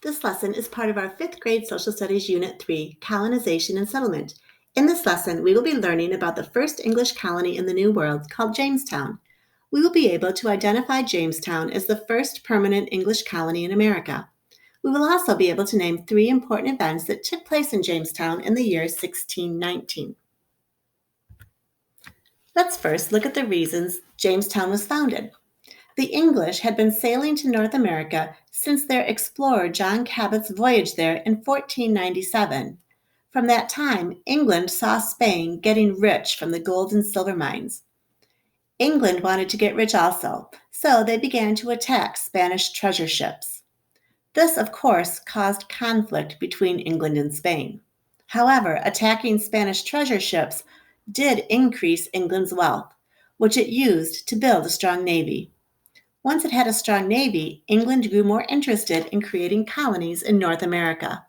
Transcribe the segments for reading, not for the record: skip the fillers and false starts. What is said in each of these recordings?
This lesson is part of our 5th grade Social Studies Unit 3, Colonization and Settlement. In this lesson, we will be learning about the first English colony in the New World called Jamestown. We will be able to identify Jamestown as the first permanent English colony in America. We will also be able to name 3 important events that took place in Jamestown in the year 1619. Let's first look at the reasons Jamestown was founded. The English had been sailing to North America since their explorer John Cabot's voyage there in 1497. From that time, England saw Spain getting rich from the gold and silver mines. England wanted to get rich also, so they began to attack Spanish treasure ships. This, of course, caused conflict between England and Spain. However, attacking Spanish treasure ships did increase England's wealth, which it used to build a strong navy. Once it had a strong navy, England grew more interested in creating colonies in North America.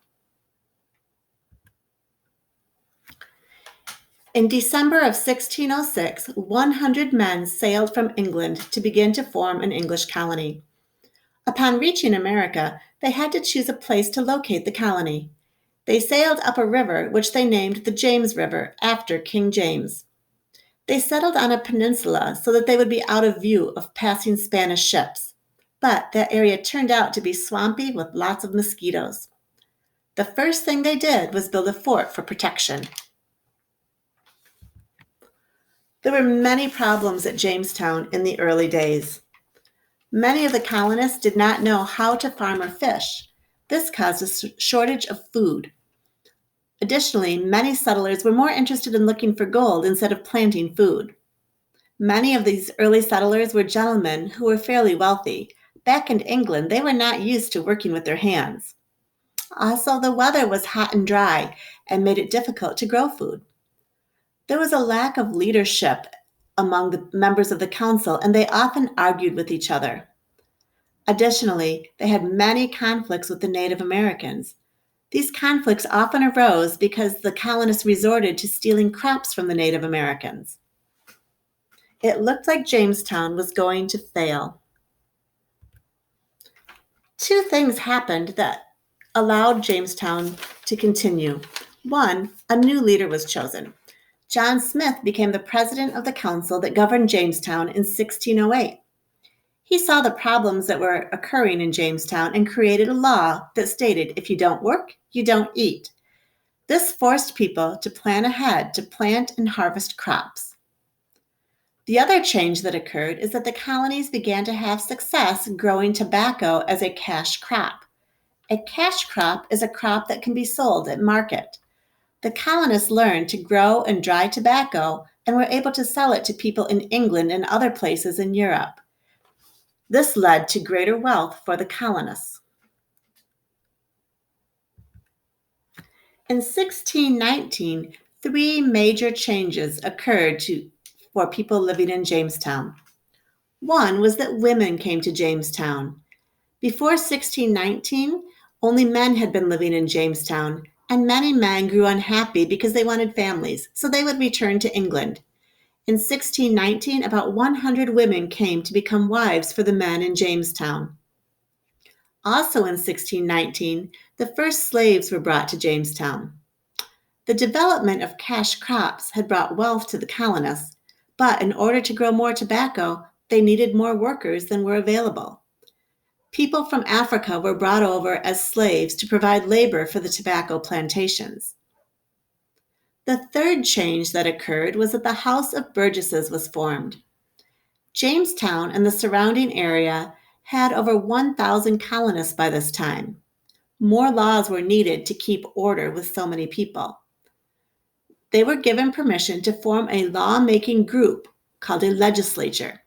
In December of 1606, 100 men sailed from England to begin to form an English colony. Upon reaching America, they had to choose a place to locate the colony. They sailed up a river which they named the James River after King James. They settled on a peninsula so that they would be out of view of passing Spanish ships, but that area turned out to be swampy with lots of mosquitoes. The first thing they did was build a fort for protection. There were many problems at Jamestown in the early days. Many of the colonists did not know how to farm or fish. This caused a shortage of food. Additionally, many settlers were more interested in looking for gold instead of planting food. Many of these early settlers were gentlemen who were fairly wealthy. Back in England, they were not used to working with their hands. Also, the weather was hot and dry and made it difficult to grow food. There was a lack of leadership among the members of the council, and they often argued with each other. Additionally, they had many conflicts with the Native Americans. These conflicts often arose because the colonists resorted to stealing crops from the Native Americans. It looked like Jamestown was going to fail. 2 things happened that allowed Jamestown to continue. 1, a new leader was chosen. John Smith became the president of the council that governed Jamestown in 1608. He saw the problems that were occurring in Jamestown and created a law that stated if you don't work, you don't eat. This forced people to plan ahead to plant and harvest crops. The other change that occurred is that the colonies began to have success growing tobacco as a cash crop. A cash crop is a crop that can be sold at market. The colonists learned to grow and dry tobacco and were able to sell it to people in England and other places in Europe. This led to greater wealth for the colonists. In 1619, 3 major changes occurred for people living in Jamestown. 1 was that women came to Jamestown. Before 1619, only men had been living in Jamestown, and many men grew unhappy because they wanted families, so they would return to England. In 1619, about 100 women came to become wives for the men in Jamestown. Also in 1619, the first slaves were brought to Jamestown. The development of cash crops had brought wealth to the colonists, but in order to grow more tobacco, they needed more workers than were available. People from Africa were brought over as slaves to provide labor for the tobacco plantations. The third change that occurred was that the House of Burgesses was formed. Jamestown and the surrounding area had over 1,000 colonists by this time. More laws were needed to keep order with so many people. They were given permission to form a law-making group called a legislature.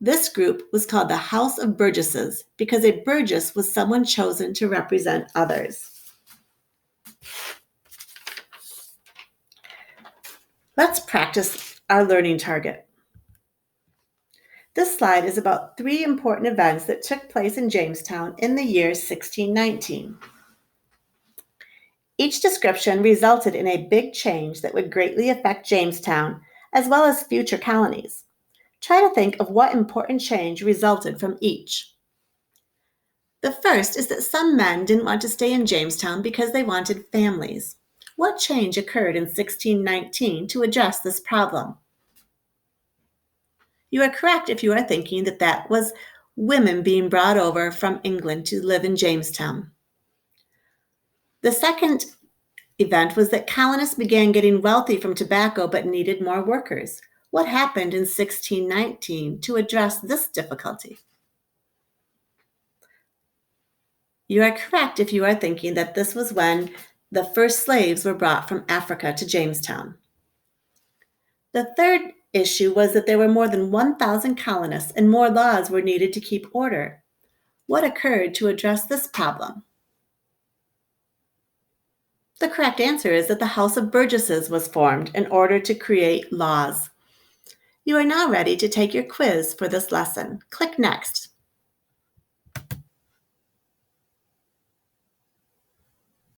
This group was called the House of Burgesses because a burgess was someone chosen to represent others. Let's practice our learning target. This slide is about 3 important events that took place in Jamestown in the year 1619. Each description resulted in a big change that would greatly affect Jamestown as well as future colonies. Try to think of what important change resulted from each. The first is that some men didn't want to stay in Jamestown because they wanted families. What change occurred in 1619 to address this problem? You are correct if you are thinking that that was women being brought over from England to live in Jamestown. The second event was that colonists began getting wealthy from tobacco but needed more workers. What happened in 1619 to address this difficulty? You are correct if you are thinking that this was when the first slaves were brought from Africa to Jamestown. The third issue was that there were more than 1,000 colonists and more laws were needed to keep order. What occurred to address this problem? The correct answer is that the House of Burgesses was formed in order to create laws. You are now ready to take your quiz for this lesson. Click Next.